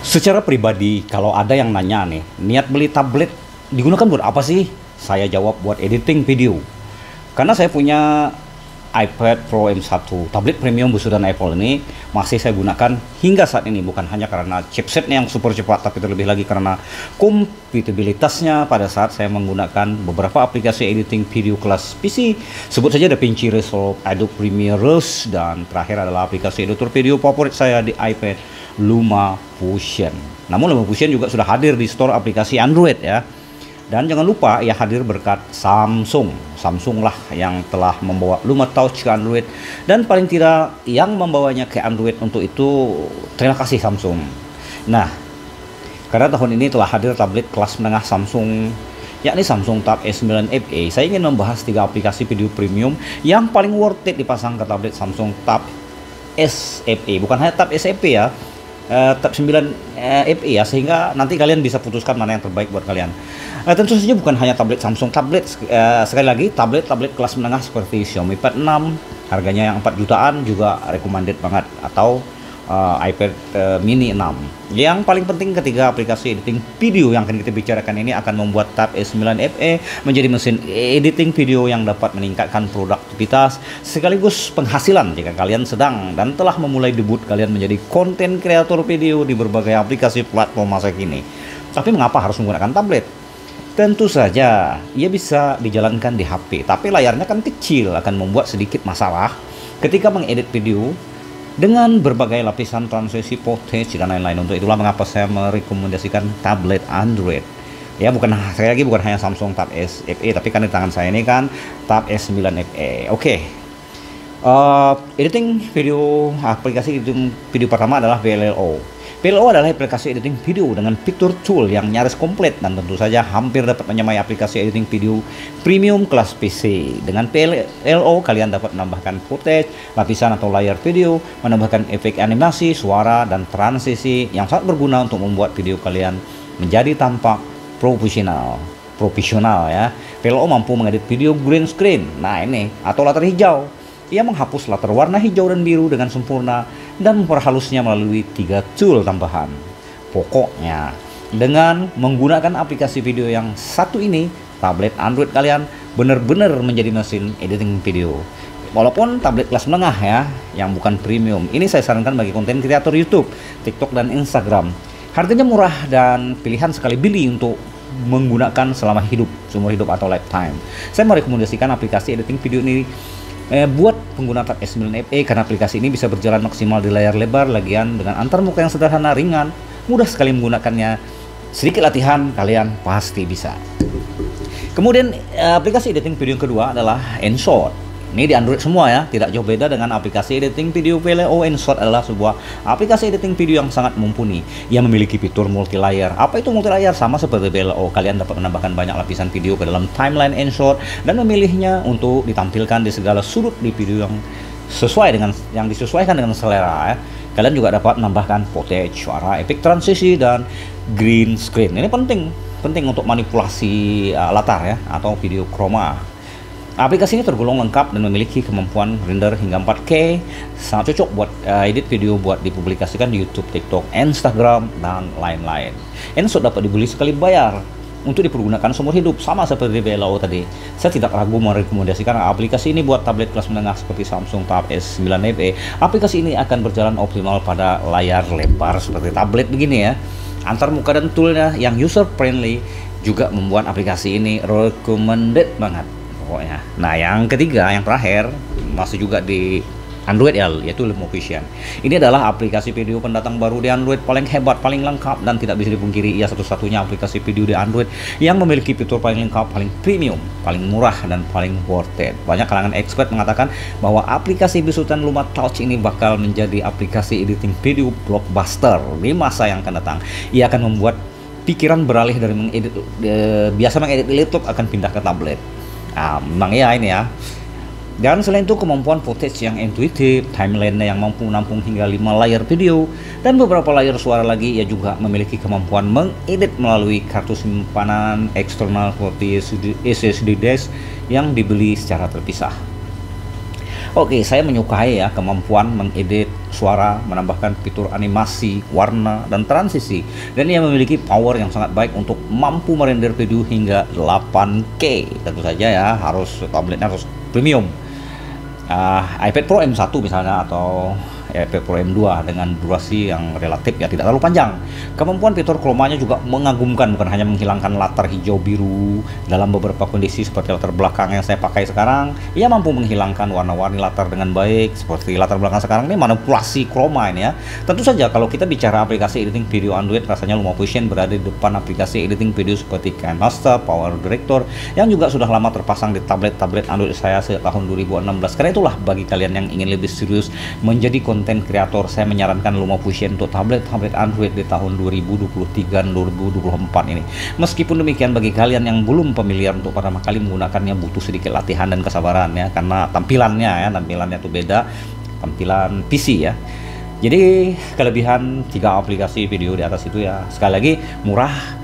Secara pribadi, kalau ada yang nanya nih, niat beli tablet digunakan buat apa sih? Saya jawab buat editing video. Karena saya punya iPad Pro M1, tablet premium busudan Apple ini masih saya gunakan hingga saat ini, bukan hanya karena chipsetnya yang super cepat, tapi terlebih lagi karena kompatibilitasnya pada saat saya menggunakan beberapa aplikasi editing video kelas PC. Sebut saja DaVinci Resolve, Adobe Premiere Rush, dan terakhir adalah aplikasi editor video favorit saya di iPad, LumaFusion. Namun LumaFusion juga sudah hadir di store aplikasi Android ya. Dan jangan lupa ya, hadir berkat Samsung lah yang telah membawa Luma Touch ke Android, dan paling tidak yang membawanya ke Android. Untuk itu terima kasih Samsung. Nah, karena tahun ini telah hadir tablet kelas menengah Samsung, yakni Samsung Tab S9 FE, saya ingin membahas 3 aplikasi video premium yang paling worth it dipasang ke tablet Samsung Tab S FE. Bukan hanya Tab S FE ya, Tab 9 FE ya, sehingga nanti kalian bisa putuskan mana yang terbaik buat kalian. Tentu saja bukan hanya tablet Samsung, tablet sekali lagi tablet kelas menengah seperti Xiaomi Pad 6 harganya yang 4 jutaan juga recommended banget, atau iPad mini 6. Yang paling penting, ketiga aplikasi editing video yang akan kita bicarakan ini akan membuat Tab S9 FE menjadi mesin editing video yang dapat meningkatkan produktivitas sekaligus penghasilan jika kalian sedang dan telah memulai debut kalian menjadi konten kreator video di berbagai aplikasi platform masa kini. Tapi mengapa harus menggunakan tablet? Tentu saja ia bisa dijalankan di HP, tapi layarnya kan kecil, akan membuat sedikit masalah ketika mengedit video dengan berbagai lapisan transisi, footage, dan lain-lain. Untuk itulah mengapa saya merekomendasikan tablet Android. Ya, bukan hanya Samsung Tab S FE, tapi kan di tangan saya ini kan Tab S9 FE. Oke. Editing video, aplikasi editing video pertama adalah VLLO. VLLO adalah aplikasi editing video dengan fitur tool yang nyaris komplit dan tentu saja hampir dapat menyamai aplikasi editing video premium kelas PC. Dengan VLLO kalian dapat menambahkan footage, lapisan atau layar video, menambahkan efek animasi, suara, dan transisi yang sangat berguna untuk membuat video kalian menjadi tampak profesional ya. VLLO mampu mengedit video green screen, nah ini, atau latar hijau. Ia menghapus latar warna hijau dan biru dengan sempurna dan memperhalusnya melalui 3 tool tambahan. Pokoknya, dengan menggunakan aplikasi video yang satu ini, tablet Android kalian benar-benar menjadi mesin editing video. Walaupun tablet kelas menengah ya, yang bukan premium. Ini saya sarankan bagi konten kreator YouTube, TikTok, dan Instagram. Harganya murah dan pilihan sekali beli untuk menggunakan selama seumur hidup atau lifetime. Saya merekomendasikan aplikasi editing video ini buat pengguna Tab S9 FE karena aplikasi ini bisa berjalan maksimal di layar lebar, lagian dengan antarmuka yang sederhana, ringan, mudah sekali menggunakannya. Sedikit latihan kalian pasti bisa. Kemudian aplikasi editing video yang kedua adalah InShot. Ini di Android semua ya, tidak jauh beda dengan aplikasi editing video VLLO. InShot adalah sebuah aplikasi editing video yang sangat mumpuni. Ia memiliki fitur multi layer. Apa itu multi layer? Sama seperti VLLO, kalian dapat menambahkan banyak lapisan video ke dalam timeline InShot dan memilihnya untuk ditampilkan di segala sudut di video yang disesuaikan dengan selera ya. Kalian juga dapat menambahkan footage, suara, efek transisi, dan green screen. Ini penting untuk manipulasi latar ya, atau video chroma. Aplikasi ini tergolong lengkap dan memiliki kemampuan render hingga 4K, sangat cocok buat edit video buat dipublikasikan di YouTube, TikTok, Instagram, dan lain-lain. InShot dapat dibeli sekali bayar untuk dipergunakan seumur hidup, sama seperti VLLO tadi. Saya tidak ragu merekomendasikan aplikasi ini buat tablet kelas menengah seperti Samsung Tab S9 FE. Aplikasi ini akan berjalan optimal pada layar lebar seperti tablet begini ya. Antarmuka dan toolnya yang user friendly juga membuat aplikasi ini recommended banget pokoknya. Nah, yang ketiga, yang terakhir, masih juga di Android ya, yaitu LumaFusion. Ini adalah aplikasi video pendatang baru di Android, paling hebat, paling lengkap, dan tidak bisa dipungkiri ia satu-satunya aplikasi video di Android yang memiliki fitur paling lengkap, paling premium, paling murah, dan paling worth it. Banyak kalangan expert mengatakan bahwa aplikasi besutan Luma Touch ini bakal menjadi aplikasi editing video blockbuster di masa yang akan datang. Ia akan membuat pikiran beralih dari biasa mengedit di laptop akan pindah ke tablet. Memang ya ini ya. Dan selain itu, kemampuan footage yang intuitif, timeline-nya yang mampu menampung hingga 5 layar video dan beberapa layar suara lagi. Ia juga memiliki kemampuan mengedit melalui kartu simpanan eksternal seperti SSD disk yang dibeli secara terpisah. Oke, saya menyukai ya kemampuan mengedit suara, menambahkan fitur animasi, warna, dan transisi. Dan ia memiliki power yang sangat baik untuk mampu merender video hingga 8K. Tentu saja ya, tabletnya harus premium. iPad Pro M1 misalnya, atau iPad Pro M2 dengan durasi yang relatif ya tidak terlalu panjang. Kemampuan fitur chroma-nya juga mengagumkan, bukan hanya menghilangkan latar hijau biru dalam beberapa kondisi seperti latar belakang yang saya pakai sekarang. Ia mampu menghilangkan warna-warni latar dengan baik, seperti latar belakang sekarang ini manipulasi chroma ini ya. Tentu saja kalau kita bicara aplikasi editing video Android, rasanya LumaFusion berada di depan aplikasi editing video seperti KineMaster, Power Director yang juga sudah lama terpasang di tablet-tablet Android saya sejak tahun 2016. Karena itulah bagi kalian yang ingin lebih serius menjadi konten kreator, saya menyarankan LumaFusion untuk tablet-tablet Android di tahun 2023 dan 2024 ini. Meskipun demikian, bagi kalian yang belum familiar untuk pertama kali menggunakannya, butuh sedikit latihan dan kesabaran ya, karena tampilannya tuh beda, tampilan PC ya. Jadi kelebihan 3 aplikasi video di atas itu ya, sekali lagi murah,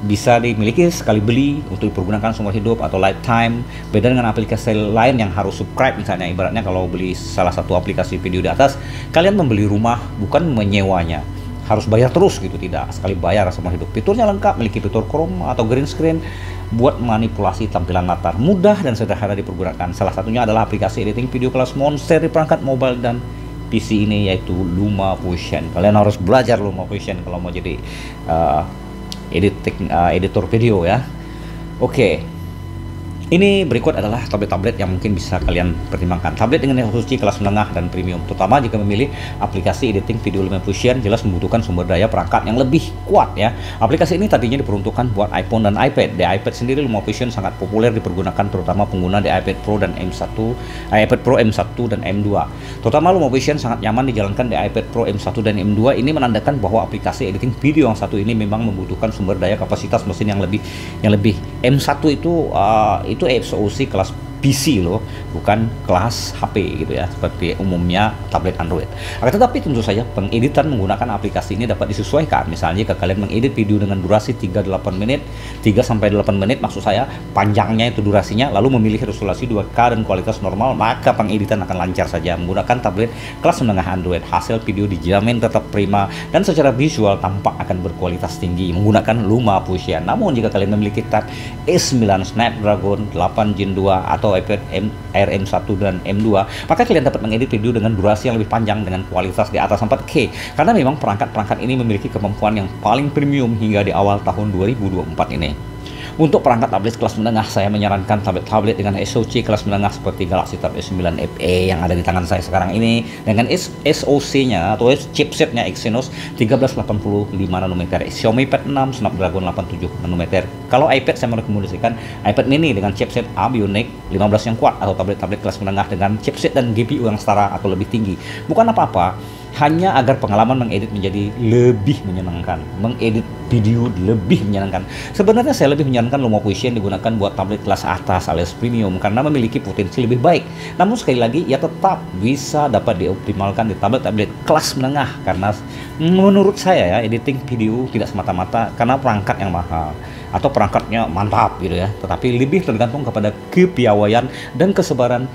bisa dimiliki sekali beli untuk dipergunakan seumur hidup atau lifetime. Beda dengan aplikasi lain yang harus subscribe misalnya. Ibaratnya kalau beli salah satu aplikasi video di atas, kalian membeli rumah bukan menyewanya, harus bayar terus gitu, tidak, sekali bayar seumur hidup. Fiturnya lengkap, memiliki fitur chroma atau green screen buat manipulasi tampilan latar, mudah dan sederhana dipergunakan. Salah satunya adalah aplikasi editing video kelas monster di perangkat mobile dan PC ini, yaitu LumaFusion. Kalian harus belajar LumaFusion kalau mau jadi editor video ya. Oke, ini berikut adalah tablet-tablet yang mungkin bisa kalian pertimbangkan. Tablet dengan resolusi kelas menengah dan premium, terutama jika memilih aplikasi editing video LumaFusion, jelas membutuhkan sumber daya perangkat yang lebih kuat ya. Aplikasi ini tadinya diperuntukkan buat iPhone dan iPad. Di iPad sendiri LumaFusion sangat populer dipergunakan terutama pengguna di iPad Pro dan iPad Pro M1 dan M2. Terutama LumaFusion sangat nyaman dijalankan di iPad Pro M1 dan M2. Ini menandakan bahwa aplikasi editing video yang satu ini memang membutuhkan sumber daya kapasitas mesin yang lebih. M1 itu SoC kelas PC loh, bukan kelas HP gitu ya, seperti umumnya tablet Android. Akan tetapi tentu saja pengeditan menggunakan aplikasi ini dapat disesuaikan. Misalnya jika kalian mengedit video dengan durasi 3-8 menit, 3-8 menit maksud saya, panjangnya itu durasinya, lalu memilih resolusi 2K dan kualitas normal, maka pengeditan akan lancar saja. Menggunakan tablet kelas menengah Android, hasil video dijamin tetap prima dan secara visual tampak akan berkualitas tinggi menggunakan LumaFusion. Namun jika kalian memiliki tab S9 Snapdragon 8 Gen 2 atau iPad Air M1 dan M2, maka kalian dapat mengedit video dengan durasi yang lebih panjang dengan kualitas di atas 4K, karena memang perangkat-perangkat ini memiliki kemampuan yang paling premium hingga di awal tahun 2024 ini. Untuk perangkat tablet kelas menengah, saya menyarankan tablet-tablet dengan SoC kelas menengah seperti Galaxy Tab S9 FE yang ada di tangan saya sekarang ini, dengan SoC-nya atau chipsetnya Exynos 1385 nanometer, Xiaomi Pad 6 Snapdragon 87 nanometer. Kalau iPad, saya merekomendasikan iPad mini dengan chipset Bionic 15 yang kuat, atau tablet-tablet kelas menengah dengan chipset dan GPU yang setara atau lebih tinggi. Bukan apa-apa, hanya agar pengalaman mengedit menjadi lebih menyenangkan, mengedit video lebih menyenangkan. Sebenarnya saya lebih menyarankan LumaFusion digunakan buat tablet kelas atas alias premium karena memiliki potensi lebih baik. Namun sekali lagi, ia tetap bisa dapat dioptimalkan di tablet-tablet kelas menengah, karena menurut saya ya, editing video tidak semata-mata karena perangkat yang mahal atau perangkatnya mantap gitu ya, tetapi lebih tergantung kepada kepiawaian dan kesabaran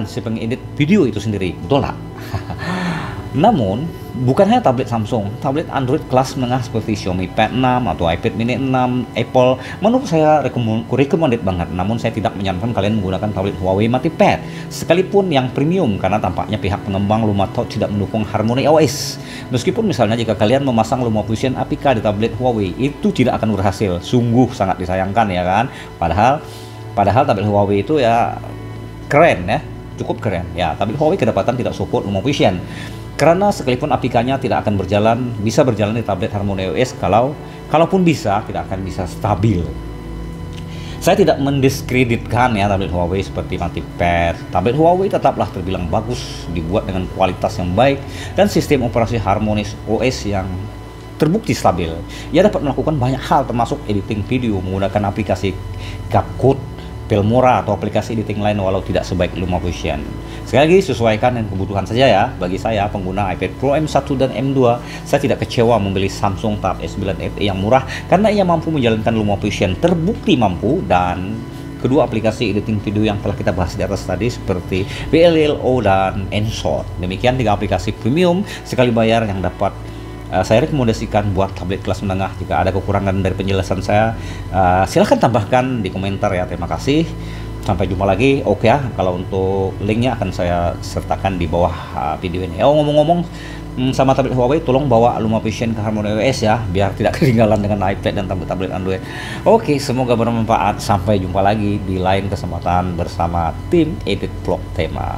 si pengedit video itu sendiri, betul nggak? Namun, bukan hanya tablet Samsung, tablet Android kelas menengah seperti Xiaomi Pad 6 atau iPad mini 6, Apple, menurut saya recommended banget. Namun saya tidak menyarankan kalian menggunakan tablet Huawei MatePad, sekalipun yang premium, karena tampaknya pihak pengembang LumaTalk tidak mendukung Harmony OS. Meskipun misalnya jika kalian memasang LumaFusion APK di tablet Huawei, itu tidak akan berhasil. Sungguh sangat disayangkan ya kan. Padahal tablet Huawei itu ya keren ya, cukup keren ya. Tapi Huawei kedapatan tidak support LumaFusion, karena sekalipun aplikasinya tidak akan bisa berjalan di tablet Harmony OS, kalaupun bisa, tidak akan bisa stabil. Saya tidak mendiskreditkan ya tablet Huawei seperti MatePad. Tablet Huawei tetaplah terbilang bagus, dibuat dengan kualitas yang baik dan sistem operasi Harmony OS yang terbukti stabil. Ia dapat melakukan banyak hal termasuk editing video menggunakan aplikasi CapCut, Filmora atau aplikasi editing lain, walau tidak sebaik LumaFusion. Sekali lagi, sesuaikan dengan kebutuhan saja ya. Bagi saya, pengguna iPad Pro M1 dan M2, saya tidak kecewa membeli Samsung Tab S9 FE yang murah karena ia mampu menjalankan LumaFusion, terbukti mampu, dan kedua aplikasi editing video yang telah kita bahas di atas tadi seperti VLLO dan InShot. Demikian 3 aplikasi premium sekali bayar yang dapat saya rekomendasikan buat tablet kelas menengah. Jika ada kekurangan dari penjelasan saya, silahkan tambahkan di komentar ya. Terima kasih. Sampai jumpa lagi. Oke ya, kalau untuk linknya akan saya sertakan di bawah video ini. Oh, ngomong-ngomong sama tablet Huawei, tolong bawa Lumavision ke Harmony OS ya, biar tidak ketinggalan dengan iPad dan tablet-tablet Android. Oke, semoga bermanfaat. Sampai jumpa lagi di lain kesempatan bersama tim Edit Vlog Tema.